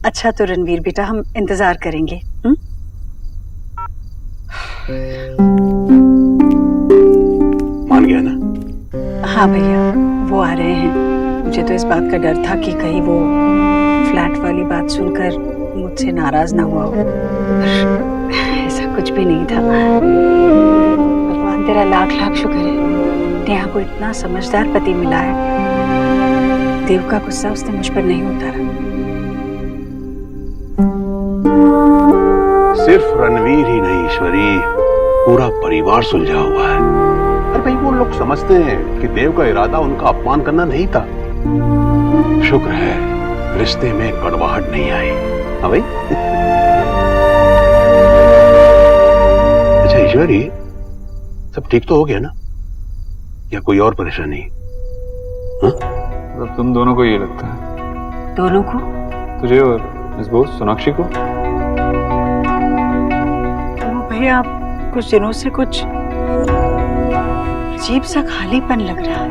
अच्छा तो रणवीर बेटा, हम इंतजार करेंगे। मान गया ना? हाँ भैया, वो आ रहे हैं। मुझे तो इस बात का डर था कि कहीं वो फ्लैट वाली बात सुनकर मुझसे नाराज ना हुआ हो, पर ऐसा कुछ भी नहीं था। भगवान तेरा लाख लाख शुक्र है, नेहा को इतना समझदार पति मिला है। देव का गुस्सा उसने मुझ पर नहीं उतारा। सिर्फ रणवीर ही नहीं ईश्वरी, पूरा परिवार सुलझा हुआ है। अरे भाई, वो लोग समझते हैं कि देव का इरादा उनका अपमान करना नहीं था। शुक्र है रिश्ते में कड़वाहट नहीं आई। हाँ भाई। अच्छा ईश्वरी, सब ठीक तो हो गया ना, या कोई और परेशानी? हाँ? मतलब तुम दोनों को ये लगता है? दोनों को? तुझे और मिस बोस सोनाक्षी को? वो भैया, कुछ दिनों से कुछ अजीब सा खालीपन लग रहा है।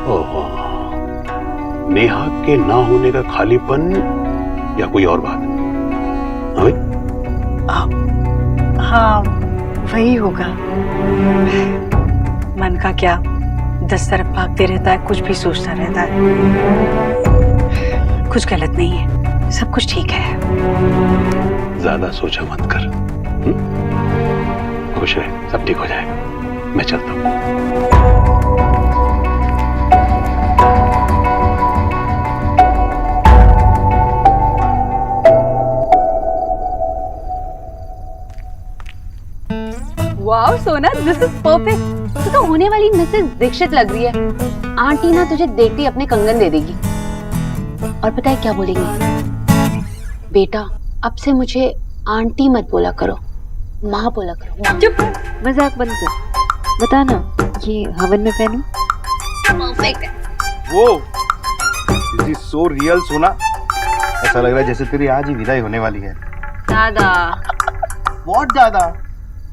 ओहो, नेहा के ना होने का खालीपन या कोई और बात? हाँ भाई? हाँ, वही होगा। मन का क्या 10 तरफ भागते रहता है, कुछ भी सोचता रहता है। कुछ गलत नहीं है, सब कुछ ठीक है। ज्यादा सोचा मत कर। खुश रहे, सब ठीक हो जाएगा। मैं चलता हूँ। वाओ सोना, दिस इज परफेक्ट। तू तो होने वाली मिसेस दीक्षित लग रही है। आंटी ना तुझे देखते ही अपने कंगन दे देगी। और पता है क्या बोलेंगी? बेटा, अब से मुझे आंटी मत बोला करो, माँ बोला करो। चुप, मजाक बंद कर। बता ना, ये हवन में पहनूं? परफेक्ट है। वो दिस इज सो रियल सोना। ऐसा लग रहा है जैसे तेरी आज ही विदाई होने वाली है। दादा, बहुत ज्यादा।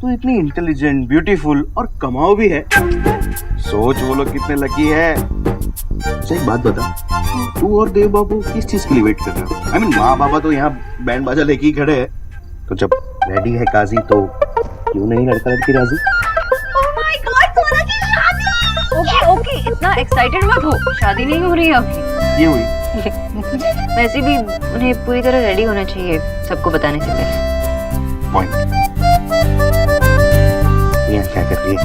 तू इतनी इंटेलिजेंट, ब्यूटीफुल और कमाओ भी है। सोच वो लोग कितने लकी है। अच्छा एक बात बता, तू और देव बाबू किस चीज के लिए वेट कर रहे हो? आई मीन माँ बाबा तो यहाँ बैंड बाजा लेके ही खड़े हैं। तो जब रेडी है काजी तो क्यों नहीं लड़का लड़की राजी? ओके ओके, इतना एक्साइटेड मत हो, शादी नहीं हो रही है अभी। ये हुई वैसे भी उन्हें पूरी तरह रेडी होना चाहिए सबको बताने से पहले। पॉइंट। ये क्या कर रही है?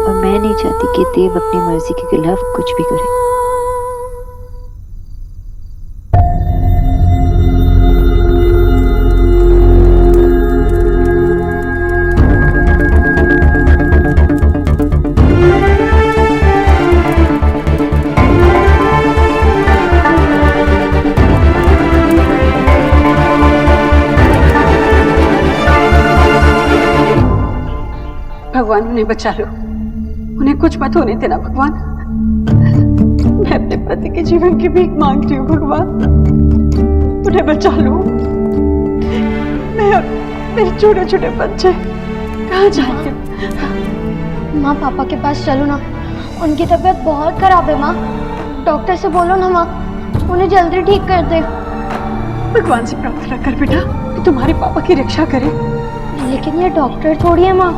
और मैं नहीं चाहती कि देव अपनी मर्जी के खिलाफ कुछ भी करे। भगवान उन्हें बचा लो, उन्हें कुछ मत होने देना भगवान। मैं अपने पति के जीवन की भीख मांग रही हूँ भगवान, उन्हें बचा लो। मैं और मेरे छोटे छोटे बच्चे कहाँ जाएंगे? माँ, पापा के पास चलो ना, उनकी तबीयत बहुत खराब है। माँ, डॉक्टर से बोलो ना माँ, उन्हें जल्दी ठीक कर दे। भगवान से प्रार्थना कर बेटा कि तुम्हारे पापा की रक्षा करे। लेकिन ये डॉक्टर थोड़ी है माँ।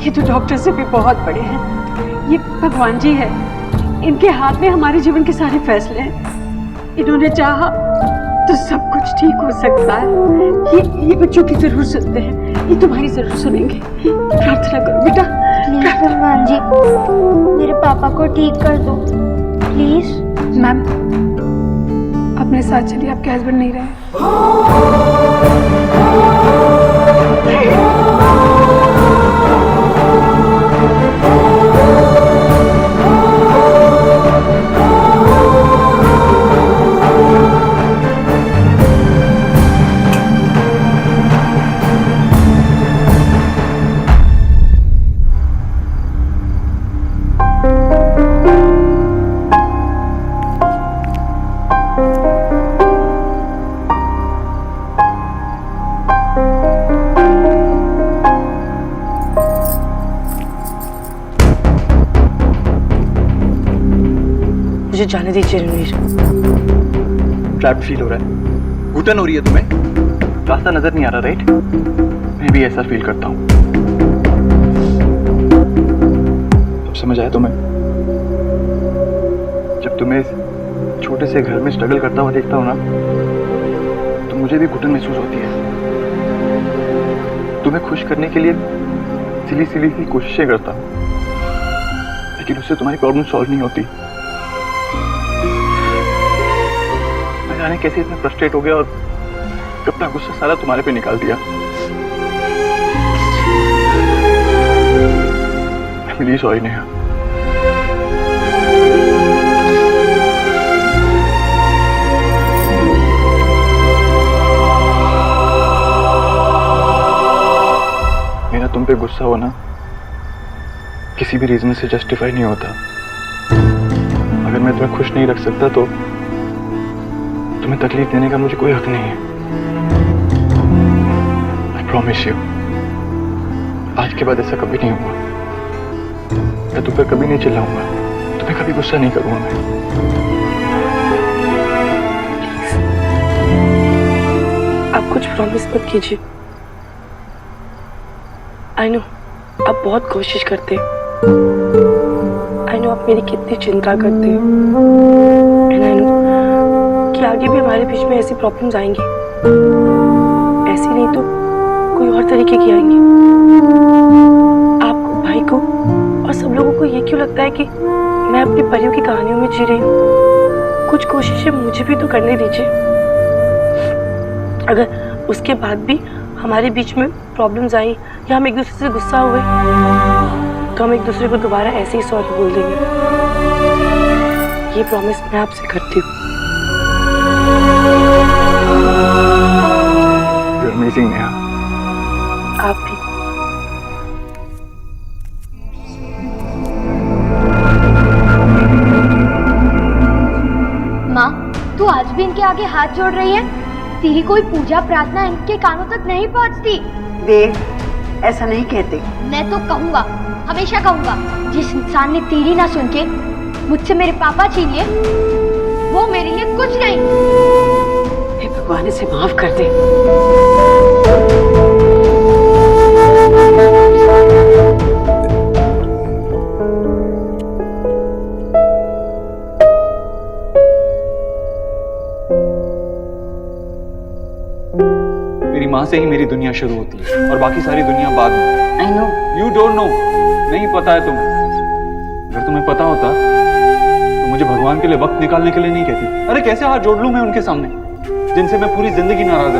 ये तो डॉक्टर से भी बहुत बड़े हैं। ये भगवान जी है, इनके हाथ में हमारे जीवन के सारे फैसले हैं। इन्होंने चाहा तो सब कुछ ठीक हो सकता है। ये बच्चों की जरूर सुनते हैं, ये तुम्हारी जरूर सुनेंगे। प्रार्थना करो बेटा। प्लीज भगवान जी, मेरे पापा को ठीक कर दो प्लीज। मैम, अपने साथ चलिए, आपके हस्बैंड नहीं रहे। मुझे जाने दीजिए रणवीर। ट्रैप्ड फील हो रहा है, घुटन हो रही है तुम्हें, रास्ता नजर नहीं आ रहा, राइट? मैं भी ऐसा फील करता हूँ। अब समझ आया तुम्हें? जब तुम्हें इस छोटे से घर में स्ट्रगल करता हुआ देखता हूँ ना, तो मुझे भी घुटन महसूस होती है। तुम्हें खुश करने के लिए सिली सिली सी कोशिशें करता हूँ, लेकिन उससे तुम्हारी प्रॉब्लम सॉल्व नहीं होती। मैं जाने कैसे इतना फ्रस्ट्रेट हो गया और अपना गुस्सा सारा तुम्हारे पे निकाल दिया। Please sorry Neha. मेरा तुम पे गुस्सा होना किसी भी रीजन से जस्टिफाई नहीं होता। अगर मैं तुम्हें खुश नहीं रख सकता तो तुम्हें तकलीफ देने का मुझे कोई हक नहीं है। आई प्रॉमिस यू, आज के बाद ऐसा कभी नहीं होगा। मैं तुम पर कभी नहीं चिल्लाऊंगा, तुम्हें कभी गुस्सा नहीं करूंगा मैं। आप कुछ प्रॉमिस मत कीजिए। आई नो आप बहुत कोशिश करते हैं, आई नो आप मेरी कितनी चिंता करते हैं, एंड आई नो कि आगे भी हमारे बीच में ऐसी प्रॉब्लम्स आएंगी, ऐसी नहीं तो कोई और तरीके की आएंगी। आपको, भाई को और सब लोगों को ये क्यों लगता है कि मैं अपनी परियों की कहानियों में जी रही हूँ? कुछ कोशिशें मुझे भी तो करने दीजिए। अगर उसके बाद भी हमारे बीच में प्रॉब्लम्स आई या हम एक दूसरे से गुस्सा हुए तो हम एक दूसरे को दोबारा ऐसे ही सॉरी बोल देंगे। ये प्रॉमिस मैं आपसे करती हूँ। You're amazing, Neha. आप भी। माँ, तू आज भी इनके आगे हाथ जोड़ रही है? तेरी कोई पूजा प्रार्थना इनके कानों तक नहीं पहुँचती। देख, ऐसा नहीं कहते। मैं तो कहूँगा, हमेशा कहूँगा, जिस इंसान ने तेरी ना सुन के मुझसे मेरे पापा छीन लिए, वो मेरे लिए कुछ नहीं। हे भगवान, इसे माफ कर दे। मेरी माँ से ही मेरी दुनिया शुरू होती है और बाकी सारी दुनिया बाद में। I know. You don't know, नहीं पता है तुम्हें। अगर तुम्हें पता होता तो मुझे भगवान के लिए वक्त निकालने के लिए नहीं कहती। अरे कैसे हाथ जोड़ लूं मैं उनके सामने जिनसे मैं पूरी जिंदगी नाराज